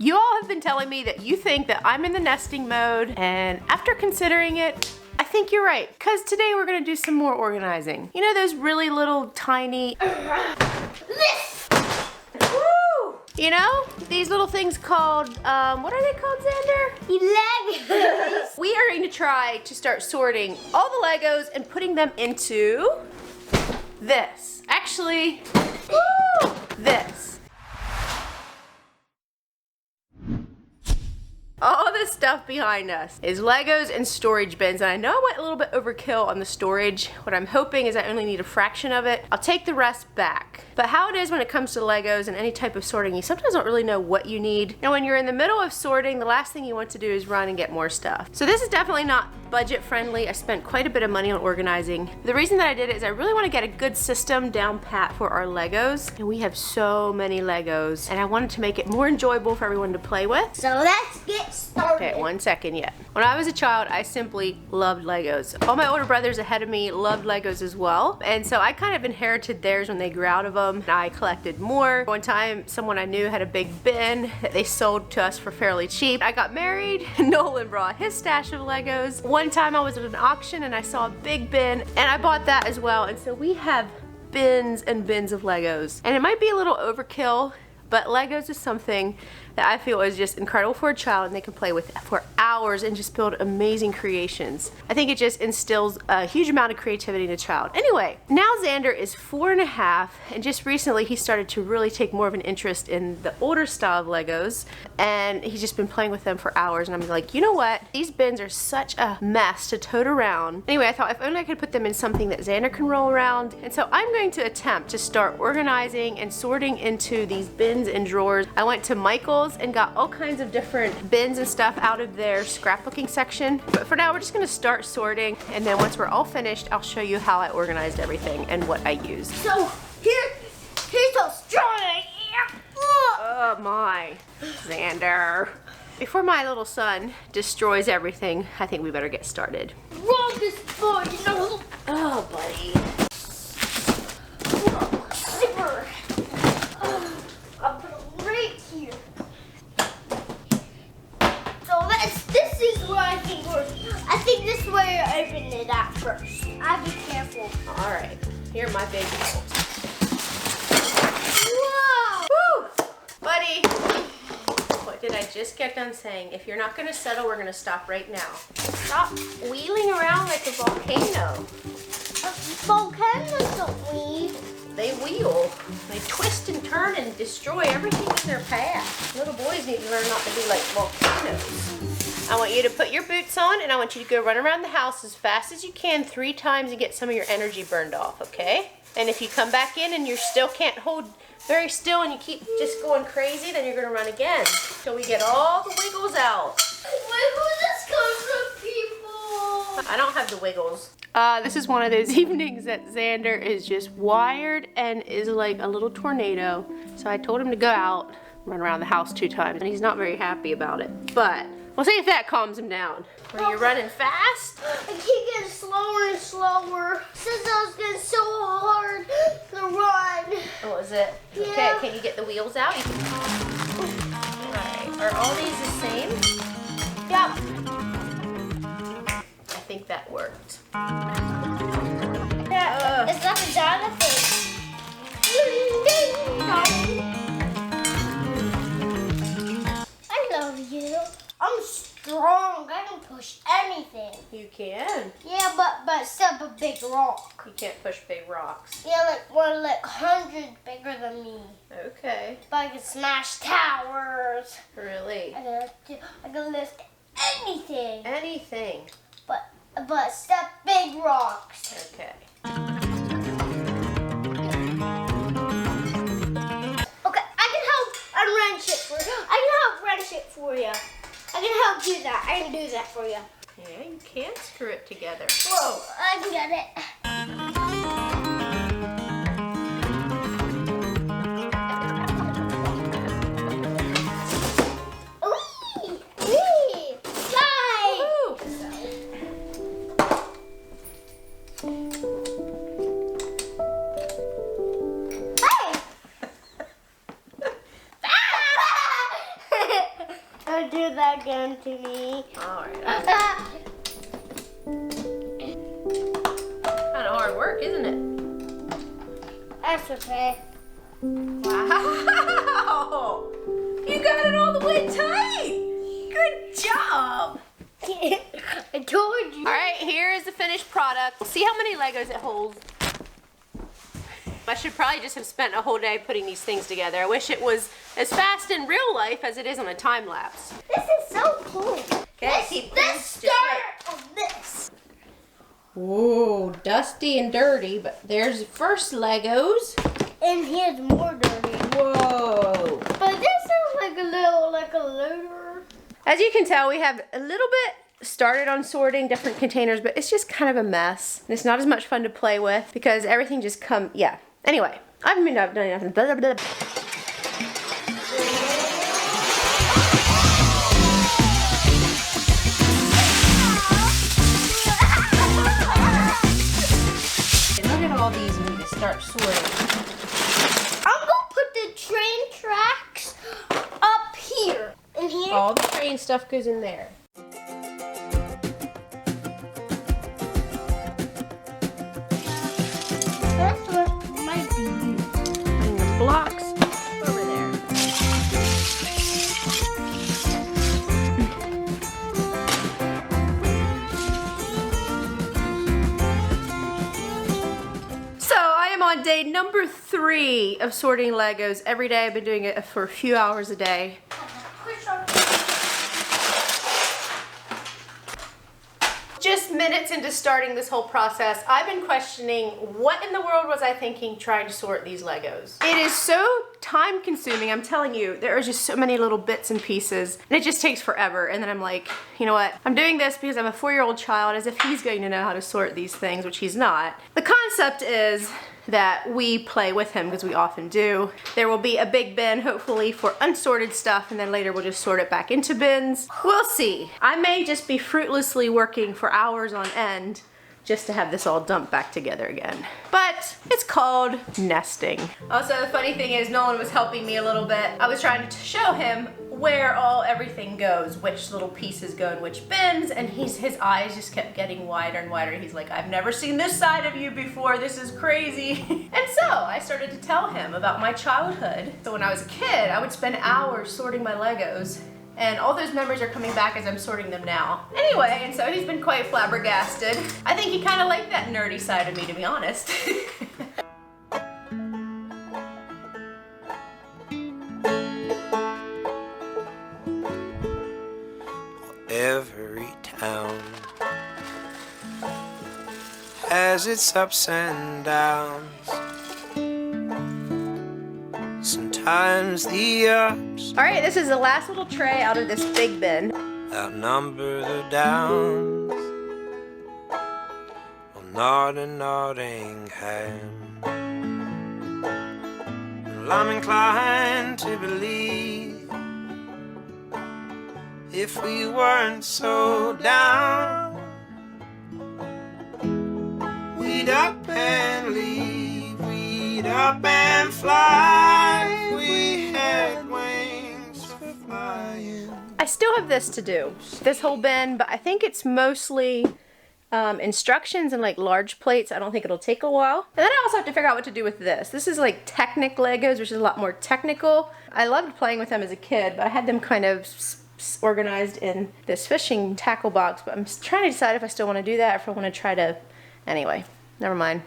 You all have been telling me that you think that I'm in the nesting mode, and after considering it, I think you're right, because today we're gonna do some more organizing. You know those really little tiny... Woo! You know, these little things called, what are they called, Xander? Legos. We are going to try to start sorting all the Legos and putting them into this. Actually, woo, this. All this stuff behind us is Legos and storage bins, and I know I went a little bit overkill on the storage. What I'm hoping is I only need a fraction of it. I'll take the rest back. But how it is when it comes to Legos and any type of sorting, you sometimes don't really know what you need. And when you're in the middle of sorting, the last thing you want to do is run and get more stuff. So this is definitely not budget friendly. I spent quite a bit of money on organizing. The reason that I did it is I really want to get a good system down pat for our Legos. And we have so many Legos, and I wanted to make it more enjoyable for everyone to play with. So let's get started. Okay, 1 second yet. When I was a child, I simply loved Legos. All my older brothers ahead of me loved Legos as well. And so I kind of inherited theirs when they grew out of them. And I collected more. One time, someone I knew had a big bin that they sold to us for fairly cheap. I got married, Nolan brought his stash of Legos. One time I was at an auction and I saw a big bin and I bought that as well. And so we have bins and bins of Legos. And it might be a little overkill, but Legos is something that I feel is just incredible for a child, and they can play with for hours and just build amazing creations. I think it just instills a huge amount of creativity in a child. Anyway, now Xander is 4.5, and just recently he started to really take more of an interest in the older style of Legos, and he's just been playing with them for hours, and I'm like, you know what? These bins are such a mess to tote around. Anyway, I thought if only I could put them in something that Xander can roll around, and so I'm going to attempt to start organizing and sorting into these bins and drawers. I went to Michael's and got all kinds of different bins and stuff out of their scrapbooking section. But for now, we're just gonna start sorting, and then once we're all finished, I'll show you how I organized everything and what I used. So here's so strong. Oh my, Xander. Before my little son destroys everything, I think we better get started. Roll this board, you know. Oh, buddy. Zipper. I'll put it right here. So this is where I think this is where you open it at first. I'll be careful. All right, here are my big holes. Whoa! Woo! Buddy, what did I just get done saying? If you're not gonna settle, we're gonna stop right now. Stop wheeling around like a volcano. Volcanoes don't wheel. They wheel. They twist and turn and destroy everything in their path. Little boys need to learn not to be like volcanoes. I want you to put your boots on, and I want you to go run around the house as fast as you can 3 times and get some of your energy burned off, okay? And if you come back in and you still can't hold very still and you keep just going crazy, then you're gonna run again till we get all the wiggles out. Wiggles just comes from people. I don't have the wiggles. This is one of those evenings that Xander is just wired and is like a little tornado. So I told him to go out, run around the house 2 times, and he's not very happy about it. But we'll see if that calms him down. Are you running fast? I keep getting slower and slower since I was getting so hard to run. Oh, is it? Yeah. Okay, can you get the wheels out? You can... Alright, are all these the same? Yep. I think that worked. Yeah, it's like a Donna thing. I love you. I'm strong. I can push anything. You can. Yeah, but except a big rock. You can't push big rocks. Yeah, like one like 100 bigger than me. Okay. But I can smash towers. Really? I can lift anything. Anything. But except big rocks. Okay. Okay, I can help wrench it for you. I can help wrench it for you. I can help do that. I can do that for you. Yeah, you can screw it together. Whoa, I can get it. Don't do that again to me. Alright. Kind of hard work, isn't it? That's okay. Wow! You got it all the way tight! Good job! I told you. Alright, here is the finished product. We'll see how many Legos it holds. I should probably just have spent a whole day putting these things together. I wish it was as fast in real life as it is on a time lapse. This is so cool. Okay, Let's start on this. Ooh, dusty and dirty, but there's the first Legos. And here's more dirty. Whoa. But this is like a loader. As you can tell, we have a little bit started on sorting different containers, but it's just kind of a mess. And it's not as much fun to play with because everything just yeah. Anyway, I've done nothing. Blah, blah, blah. Look at all these we need to start sorting. I'm gonna put the train tracks up here. In here? All the train stuff goes in there. That's what might be used. Putting the blocks over there. So I am on day number 3 of sorting Legos. Every day I've been doing it for a few hours a day. Just minutes into starting this whole process, I've been questioning what in the world was I thinking trying to sort these Legos. It is so time consuming, I'm telling you. There are just so many little bits and pieces and it just takes forever. And then I'm like, you know what? I'm doing this because I'm a 4-year-old child, as if he's going to know how to sort these things, which he's not. The concept is that we play with him, because we often do. There will be a big bin, hopefully, for unsorted stuff, and then later we'll just sort it back into bins. We'll see. I may just be fruitlessly working for hours on end just to have this all dumped back together again. But it's called nesting. Also, the funny thing is Nolan was helping me a little bit. I was trying to show him where everything goes, which little pieces go in which bins, and his eyes just kept getting wider and wider. He's like, I've never seen this side of you before, this is crazy. And so I started to tell him about my childhood. So when I was a kid, I would spend hours sorting my Legos, and all those memories are coming back as I'm sorting them now. Anyway, and so he's been quite flabbergasted. I think he kind of liked that nerdy side of me, to be honest. Every town has its ups and downs. Sometimes the ups All right, this is the last little tray out of this big bin. outnumber the downs. Well, not a Nottingham. Well, I'm inclined to believe if we weren't so down, we'd up and leave, we'd up and fly. We had wings for flying. I still have this to do, this whole bin, but I think it's mostly instructions and like large plates. I don't think it'll take a while. And then I also have to figure out what to do with this. This is like Technic Legos, which is a lot more technical. I loved playing with them as a kid, but I had them kind of organized in this fishing tackle box, but I'm trying to decide if I still want to do that or if I want to try to, anyway, never mind.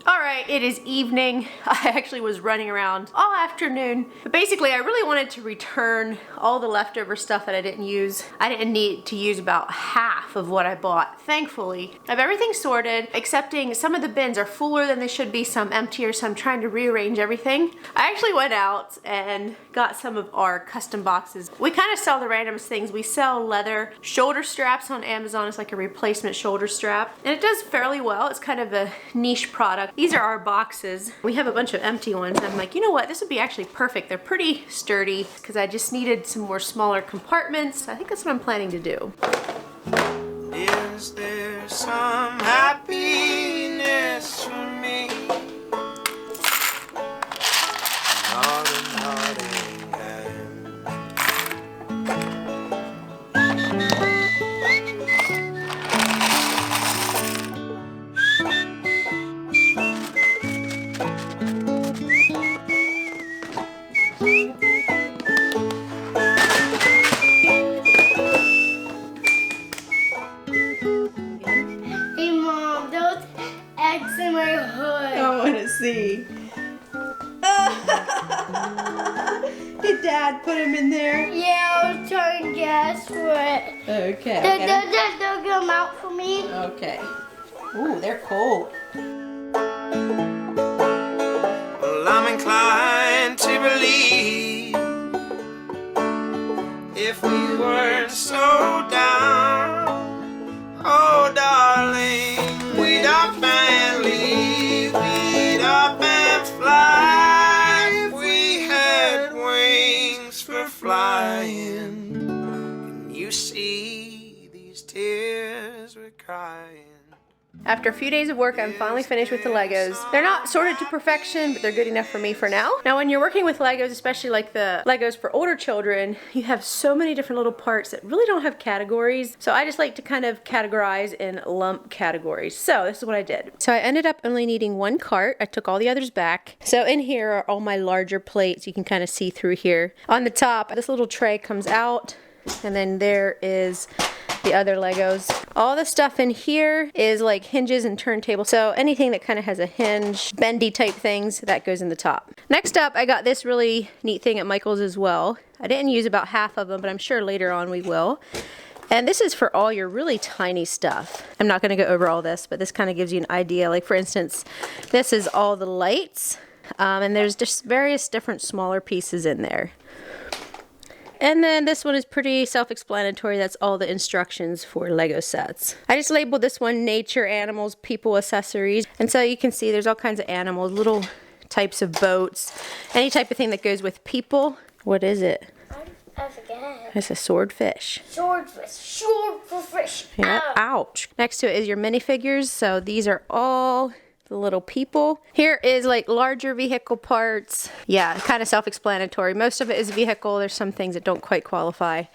All right, it is evening. I actually was running around all afternoon. But basically, I really wanted to return all the leftover stuff that I didn't use. I didn't need to use about half of what I bought. Thankfully, I have everything sorted, excepting some of the bins are fuller than they should be, some emptier, so I'm trying to rearrange everything. I actually went out and got some of our custom boxes. We kind of sell the randomest things. We sell leather shoulder straps on Amazon. It's like a replacement shoulder strap, and it does fairly well. It's kind of a niche product. These are our boxes. We have a bunch of empty ones. I'm like, you know what? This would be actually perfect. They're pretty sturdy because I just needed some more smaller compartments. I think that's what I'm planning to do. Is there some happiness for me? Not a Nottingham. see. Did Dad put him in there? Yeah, I was trying to guess for it. Okay. They'll get them out for me. Okay. Ooh, they're cold. Well, I'm inclined to believe if we weren't so down, oh darling, we'd up and leave, we'd up and fly. If we had wings for flying, can you see these tears we're crying? After a few days of work, I'm finally finished with the Legos. They're not sorted to perfection, but they're good enough for me for now. Now, when you're working with Legos, especially like the Legos for older children, you have so many different little parts that really don't have categories. So I just like to kind of categorize in lump categories. So this is what I did. So I ended up only needing one cart. I took all the others back. So in here are all my larger plates. You can kind of see through here. On the top, this little tray comes out, and then there is the other Legos. All the stuff in here is like hinges and turntables. So anything that kind of has a hinge, bendy type things, that goes in the top. Next up, I got this really neat thing at Michael's as well. I didn't use about half of them, but I'm sure later on we will. And this is for all your really tiny stuff. I'm not gonna go over all this, but this kind of gives you an idea. Like for instance, this is all the lights, and there's just various different smaller pieces in there. And then this one is pretty self-explanatory. That's all the instructions for Lego sets. I just labeled this one nature, animals, people, accessories. And so you can see there's all kinds of animals, little types of boats, any type of thing that goes with people. What is it? I forget. It's a swordfish. Swordfish. Yeah, ouch. Next to it is your minifigures. So these are all the little people. Here is like larger vehicle parts. Yeah, kind of self-explanatory. Most of it is vehicle. There's some things that don't quite qualify.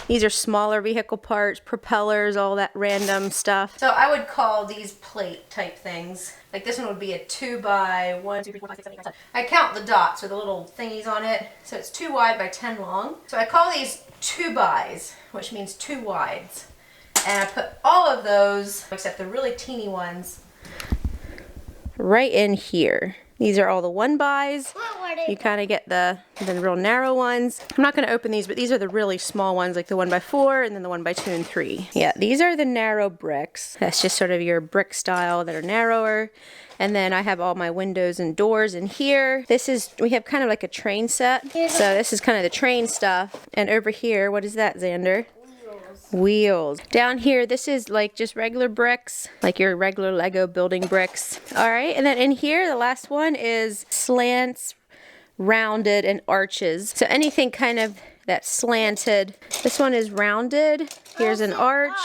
These are smaller vehicle parts, propellers, all that random stuff. So I would call these plate type things. Like this one would be a 2 by 1, 2, 3, 4, 5, 6, 7, 8, 9, 10. I count the dots or the little thingies on it. So it's 2 wide by 10 long. So I call these 2 bys, which means 2 wides. And I put all of those, except the really teeny ones, right in here. These are all the 1 bys. You kind of get the real narrow ones. I'm not going to open these, but these are the really small ones, like the 1 by 4 and then the 1 by 2 and 3. Yeah, these are the narrow bricks. That's just sort of your brick style that are narrower. And then I have all my windows and doors in here. We have kind of like a train set. So this is kind of the train stuff. And over here, what is that, Xander? Wheels. Down here, this is like just regular bricks, like your regular Lego building bricks. All right, and then in here, the last one is slants, rounded, and arches. So anything kind of that's slanted. This one is rounded. Here's an arch,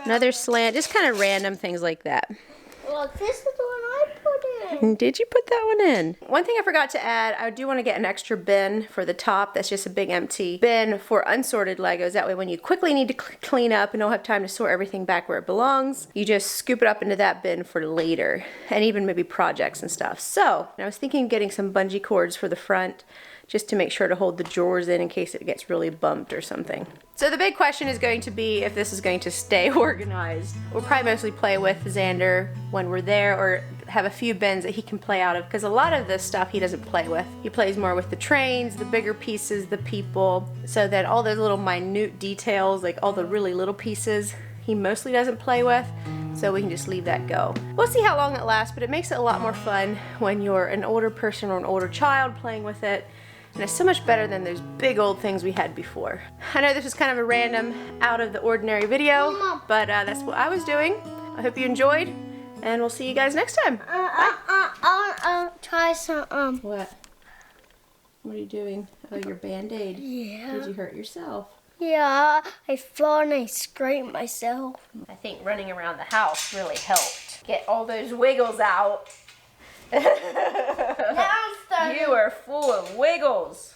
another slant, just kind of random things like that. Well, this is the one I put in. Did you put that one in? One thing I forgot to add, I do want to get an extra bin for the top. That's just a big empty bin for unsorted Legos. That way when you quickly need to clean up and don't have time to sort everything back where it belongs, you just scoop it up into that bin for later, and even maybe projects and stuff. So I was thinking of getting some bungee cords for the front, just to make sure to hold the drawers in case it gets really bumped or something. So the big question is going to be if this is going to stay organized. We'll probably mostly play with Xander when we're there, or have a few bins that he can play out of, because a lot of this stuff he doesn't play with. He plays more with the trains, the bigger pieces, the people, so that all those little minute details, like all the really little pieces, he mostly doesn't play with. So we can just leave that go. We'll see how long that lasts, but it makes it a lot more fun when you're an older person or an older child playing with it. And it's so much better than those big old things we had before. I know this is kind of a random, out of the ordinary video, but that's what I was doing. I hope you enjoyed, and we'll see you guys next time. I'll try some. What? What are you doing? Oh, your Band-Aid. Yeah. Did you hurt yourself? Yeah, I fell and I scraped myself. I think running around the house really helped. Get all those wiggles out. Now I'm starting. You are full of wiggles.